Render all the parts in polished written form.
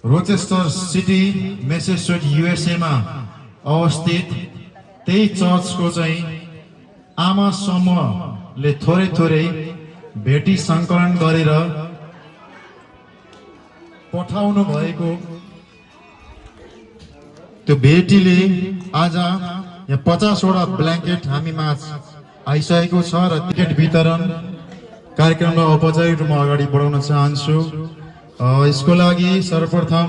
Rochester city मेसेचुसेट्स USA मा अवस्थित त्यही चर्चको चाहिँ आमा समूहले थोरै थोरै भेटी सङ्कलन गरेर पठाउनु भएको त्यो भेटीले आज यहाँ 50 वटा ब्ल्याङ्केट हामीमा आइसकेको छ र टिकट वितरण कार्यक्रमलाई औपचारिक रूपमा अगाडि बढाउन चाहन्छु। यसको लागि सर्वप्रथम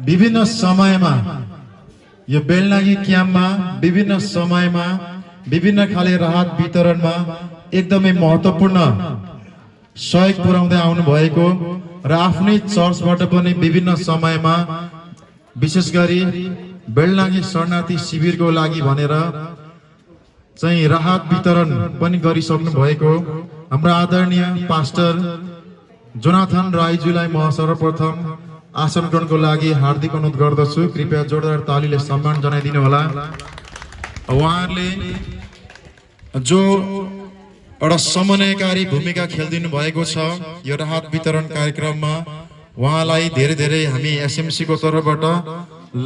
विभिन्न समयमा यो बेलनागी क्याम्पमा विभिन्न समयमा विभिन्न खाले राहत वितरणमा एकदमै महत्त्वपूर्ण सहयोग पुर्याउँदै आउनु भएको र आफ्नै चर्चबाट पनि विभिन्न समयमा विशेष गरी बेलनागी शरणार्थी शिविरको लागि भनेर चाहिँ राहत वितरण पनि गरिसक्नु भएको हाम्रो आदरणीय पास्टर जोनाथन राईज्यूलाई म सर्वप्रथम आसन ग्रहणको लागि हार्दिक अनुरोध गर्दछु। कृपया जोरदार तालीले सम्मान जनाइदिनु होला। उहाँहरूले जो एउटा समन्वयकारी भूमिका खेलिदिनु भएको छ यो राहत वितरण कार्यक्रममा उहाँलाई धेरै धेरै हामी एसएमसी को तर्फबाट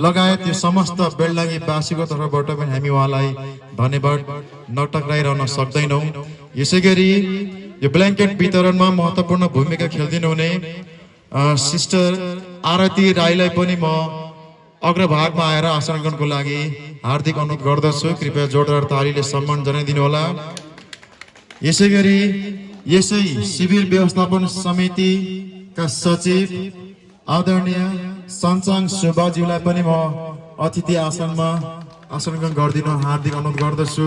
लगायत यो समस्त बेलडाँगी वासीको तर्फबाट पनि हामी उहाँलाई धन्यवाद नटक्राइरहन सक्दैनौँ। यसैगरी यो ब्ल्याङ्केट वितरणमा महत्त्वपूर्ण भूमिका खेलिदिनु हुने सिस्टर आरती राईलाई पनि म अग्रभागमा आएर आसन ग्रहणको लागि हार्दिक अनुरोध गर्दछु। कृपया जोरदार तालीले सम्मान जनाइदिनु होला। यसैगरी यसै शिविर व्यवस्थापन समितिका सचिव आदरणीय सञ्चाङ सुब्बाज्यूलाई पनि म अतिथि आसनमा आसन ग्रहण गरिदिन हार्दिक अनुरोध गर्दछु।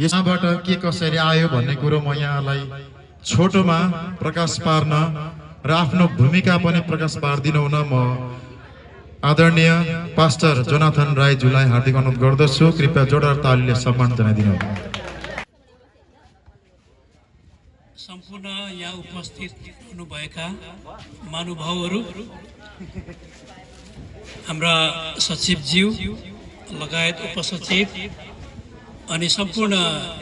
यसबाट के कसरी आयो भन्ने कुरो म यहाँलाई छोटोमा प्रकाश पार्न र आफ्नो भूमिका पनि प्रकाश पार्दिन हुन म आदरणीय पास्टर जोनाथन राईज्यूलाई हार्दिक अनुरोध गर्दछु। कृपया जोरदार तालीले सम्मान जनाइदिनु होला। सम्पूर्ण यहाँ उपस्थित हुनुभएका महानुभावहरू, हाम्रा सचिवज्यू लगायत उपसचिव अनि सम्पूर्ण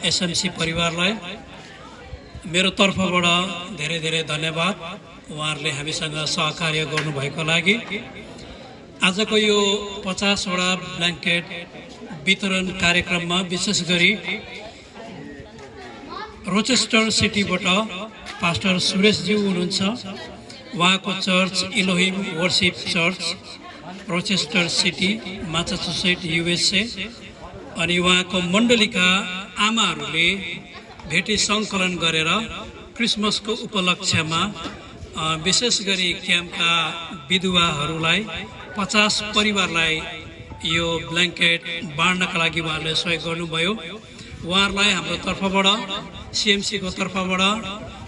एसएमसी परिवारलाई मेरो तर्फबाट धेरै धेरै धन्यवाद। उहाँहरूले हामीसँग सहकार्य गर्नुभएको लागि आजको यो 50 वटा ब्ल्याङ्केट वितरण कार्यक्रममा विशेष गरी रोचेस्टर सिटीबाट पास्टर सुरेशज्यू हुनुहुन्छ। उहाँको church Elohim worship church Rochester city Massachusetts USA अनि उहाँको मण्डलीका आमाहरूले भेटी सङ्कलन गरेर क्रिसमसको उपलक्ष्यमा विशेष गरी क्याम्पका विधुवाहरूलाई 50 परिवारलाई यो ब्ल्याङ्केट बाँड्नका लागि उहाँहरूले सहयोग गर्नुभयो। उहाँहरूलाई हाम्रो तर्फबाट सिएमसी को तर्फबाट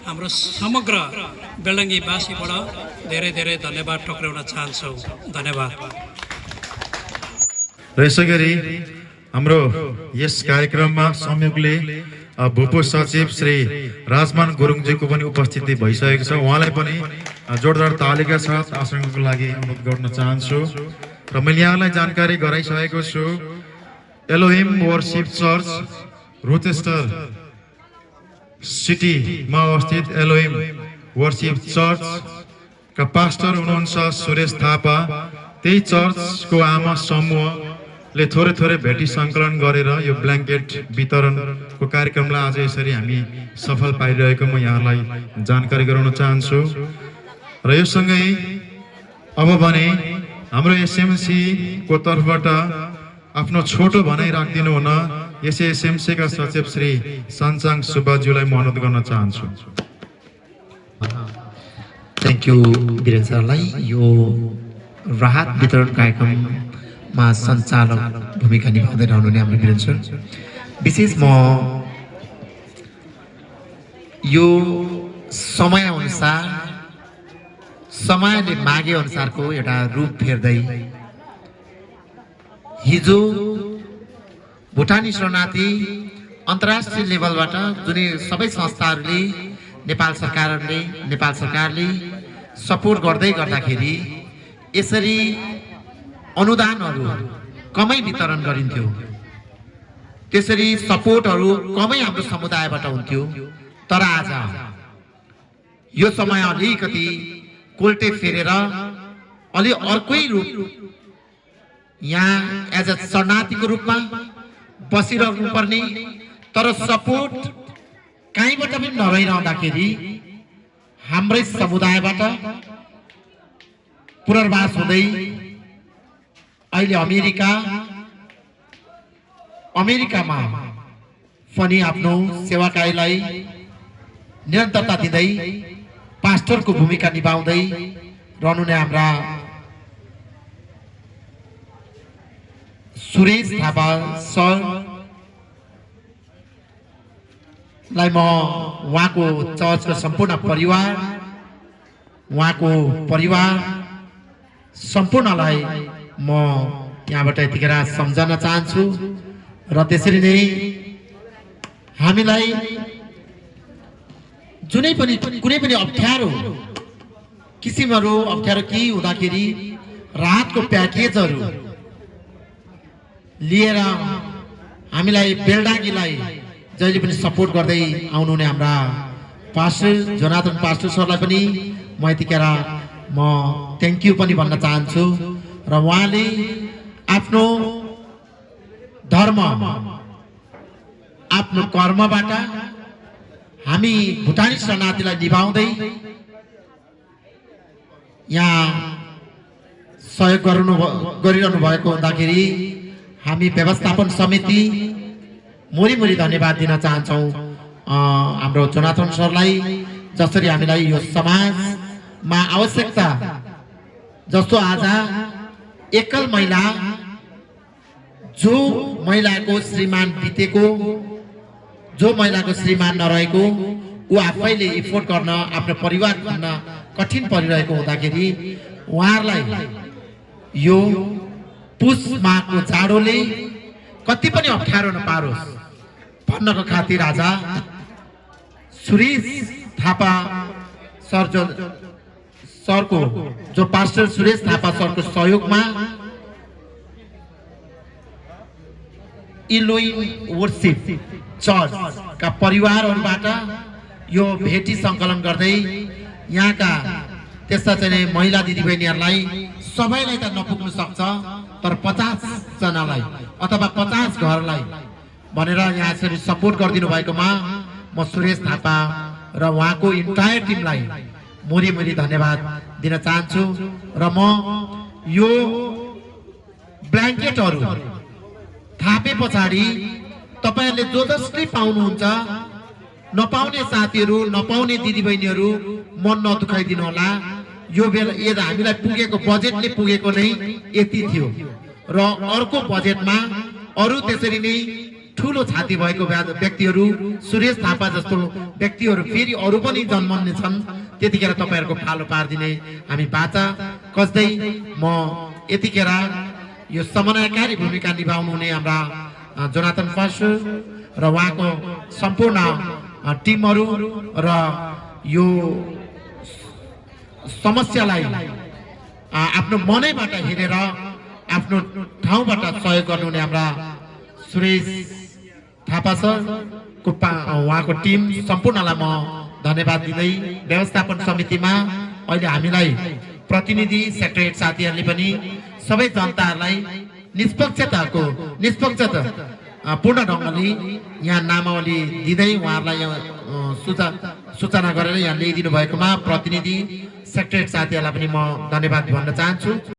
हाम्रो समग्र बेलडाङ्गीवासीबाट धेरै धेरै धन्यवाद टक्राउन चाहन्छौँ। धन्यवाद। र यसैगरी हाम्रो यस कार्यक्रममा संयोगले भूपो सचिव श्री राजमान गुरुङजीको पनि उपस्थिति भइसकेको छ। उहाँलाई पनि जोरदार तालिका साथ आसनको लागि अनुरोध गर्न चाहन्छु। र मैले यहाँलाई जानकारी गराइसकेको छु एलोहिम वर्शिप चर्च रोचेस्टर सिटीमा अवस्थित एलोहिम वर्शिप चर्चका पास्टर हुनुहुन्छ सुरेश थापा। त्यही चर्चको आमा समूहले थोरै थोरै भेटी सङ्कलन गरेर यो ब्ल्याङ्केट वितरणको कार्यक्रमलाई आज यसरी हामी सफल पारिरहेको म यहाँलाई जानकारी गराउन चाहन्छु। र यो सँगै अब भने हाम्रो एसएमसी को तर्फबाट आफ्नो छोटो भनाइ राखिदिनु हुन यसै एसएमसी का सचिव श्री सञ्चाङ सुब्बाज्यूलाई म अनुरोध गर्न चाहन्छु। थ्याङ्क यू वीरेन सरलाई। यो राहत वितरण कार्यक्रममा सञ्चालक भूमिका निभाउँदै रहनुहुने हाम्रो वीरेन सर, विशेष म यो समय अनुसार समयले मागे अनुसारको एउटा रूप फेर्दै हिजो भुटानी शरणार्थी अन्तर्राष्ट्रिय लेभलबाट जुनै सबै संस्थाहरूले नेपाल सरकारले सपोर्ट गर्दै गर्दाखेरि यसरी अनुदानहरू कमै वितरण गरिन्थ्यो, त्यसरी सपोर्टहरू कमै हाम्रो समुदायबाट हुन्थ्यो। तर आज यो समय अलिकति कोल्टे फेरेर अलि अर्कै रूप यहाँ एज अ शरणार्थीको रूपमा बसिरहनु पर्ने, तर सपोर्ट कहीँबाट पनि नरहिरहँदाखेरि हाम्रै समुदायबाट पुनर्वास हुँदै अहिले अमेरिकामा पनि आफ्नो सेवाकाईलाई निरन्तरता दिँदै पास्टरको भूमिका निभाउँदै रहनुहुने हाम्रा सुरेश थापा सरलाई म उहाँको चर्चको सम्पूर्ण परिवार सम्पूर्णलाई म यहाँबाट यतिखेर सम्झन चाहन्छु। र त्यसरी नै हामीलाई कुनै पनि अप्ठ्यारो किसिमहरू अप्ठ्यारो के हुँदाखेरि राहतको प्याकेजहरू लिएर हामीलाई बेलडाङ्गीलाई जहिले पनि सपोर्ट गर्दै आउनुहुने हाम्रा पास्टर जोनाथन पास्टर सरलाई पनि म यतिखेर म थ्याङ्क यू पनि भन्न चाहन्छु। र उहाँले आफ्नो धर्म आफ्नो कर्मबाट हामी भुटानी शरणार्थीलाई निभाउँदै यहाँ सहयोग गरिरहनु भएको हुँदाखेरि हामी व्यवस्थापन समिति मुरी धन्यवाद दिन चाहन्छौँ हाम्रो जोनाथन सरलाई, जसरी हामीलाई यो समाजमा आवश्यकता जस्तो आज एकल महिला जो महिलाको श्रीमान बितेको, जो महिलाको श्रीमान नरहेको, ऊ आफैले इफोर्ट गर्न आफ्नो परिवार भन्न कठिन परिरहेको हुँदाखेरि उहाँहरूलाई यो पुष माघको जाडोले कति पनि अप्ठ्यारो नपारोस् भन्नको खातिर आज सुरेश थापा सरको जो पास्टर सुरेश थापा सरको सहयोगमा इलोइम वर्शिप चर्चका परिवारहरूबाट यो भेटी सङ्कलन गर्दै यहाँका त्यस्ता चाहिँ महिला दिदीबहिनीहरूलाई सबैलाई त नपुग्नु सक्छ, तर 50 जनालाई अथवा 50 घरलाई भनेर यहाँ यसरी सपोर्ट गरिदिनु भएकोमा म सुरेश थापा र उहाँको इन्टायर टिमलाई मुरी धन्यवाद दिन चाहन्छु। र म यो ब्ल्याङ्केटहरू थापे पछाडि तपाईहरुले जो जसले पाउनुहुन्छ, नपाउने साथीहरू नपाउने दिदीबहिनीहरू मन नदुखाइदिनु होला। यो बेला यदि हामीलाई पुगेको बजेटले पुगेको नै यति थियो र अर्को बजेटमा अरु त्यसरी नै ठूलो छाती भएको व्यक्तिहरू सुरेश थापा जस्तो व्यक्तिहरू फेरि अरु पनि जन्मने छन्, त्यतिखेर तपाईहरुको फालो पार्दिने हामी बाचा कस्दै म यतिखेर यो समन्वयकारी भूमिका निभाउनु हुने हाम्रा जोनाथन पास्टर र उहाँको सम्पूर्ण टिमहरू र यो समस्यालाई आफ्नो मनैबाट हेरेर आफ्नो ठाउँबाट सहयोग गर्नुहुने हाम्रा सुरेश थापा सर को उहाँको टिम सम्पूर्णलाई म धन्यवाद दिँदै व्यवस्थापन समितिमा अहिले हामीलाई प्रतिनिधि सेक्रेटरीट साथीहरूले पनि सबै जनताहरूलाई निष्पक्षता पूर्ण ढङ्गले यहाँ नामावली दिँदै उहाँहरूलाई सूचना गरेर यहाँ ल्याइदिनु भएकोमा प्रतिनिधि सेक्रेटरीट साथीहरूलाई पनि म धन्यवाद भन्न चाहन्छु।